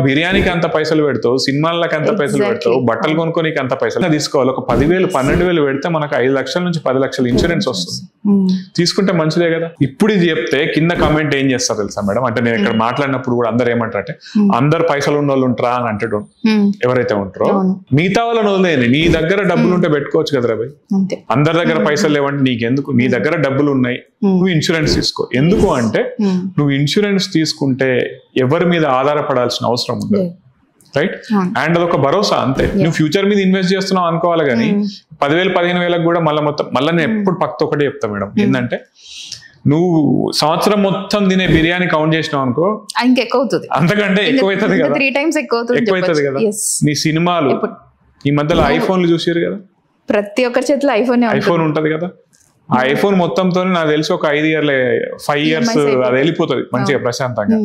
బిర్యానీకి అంత పైసలు పెడతావు, సినిమాలకు అంత పైసలు పెడతావు, బట్టలు కొనుక్కోనికి అంత పైసలు తీసుకోవాలి. ఒక 10,000 12,000 పెడితే మనకు 5 లక్షల నుంచి 10 లక్షల ఇన్సూరెన్స్ వస్తుంది. తీసుకుంటే మంచిదే కదా. ఇప్పుడు ఇది చెప్తే కింద కామెంట్ ఏం చేస్తారు తెలుసా మేడం, అంటే నేను ఇక్కడ మాట్లాడినప్పుడు కూడా అందరు ఏమంటారంటే అందరు పైసలు ఉన్న వాళ్ళు ఉంటారా అని అంటాడు. ఎవరైతే ఉంటారో మిగతా వాళ్ళని వదిలేని, నీ దగ్గర డబ్బులు ఉంటే పెట్టుకోవచ్చు కదా రాబాయ్. అందరి దగ్గర పైసలు లేవంటే నీకెందుకు, నీ దగ్గర డబ్బులు ఉన్నాయి, నువ్వు ఇన్సూరెన్స్ తీసుకో. ఎందుకు అంటే నువ్వు ఇన్సూరెన్స్ తీసుకుంటే ఎవరి మీద ఆధారపడాల్సిన అవసరం ఉండదు, రైట్? అండ్ అదొక భరోసా అంతే. నువ్వు ఫ్యూచర్ మీద ఇన్వెస్ట్ చేస్తున్నావు అనుకోవాలి కానీ 10,000 15,000 కూడా మళ్ళీ నేను ఎప్పుడు పక్కతో ఒకటే చెప్తా మేడం, ఏంటంటే నువ్వు సంవత్సరం మొత్తం తినే బిర్యానీ కౌంట్ చేసినావు అనుకో ఇంకెక్కువ, అంతకంటే ఎక్కువైతుంది కదా, 3 times ఎక్కువైతుంది కదా. నీ సినిమాలు ఈ మధ్యలో ఐఫోన్లు చూసారు కదా, ప్రతి ఒక్కరి చేతిలో ఐఫోన్ ఉంటది కదా. ఆ ఐఫోన్ మొత్తంతో నాకు తెలిసి ఒక 5 years 5 years అది వెళ్ళిపోతుంది మంచిగా ప్రశాంతంగా.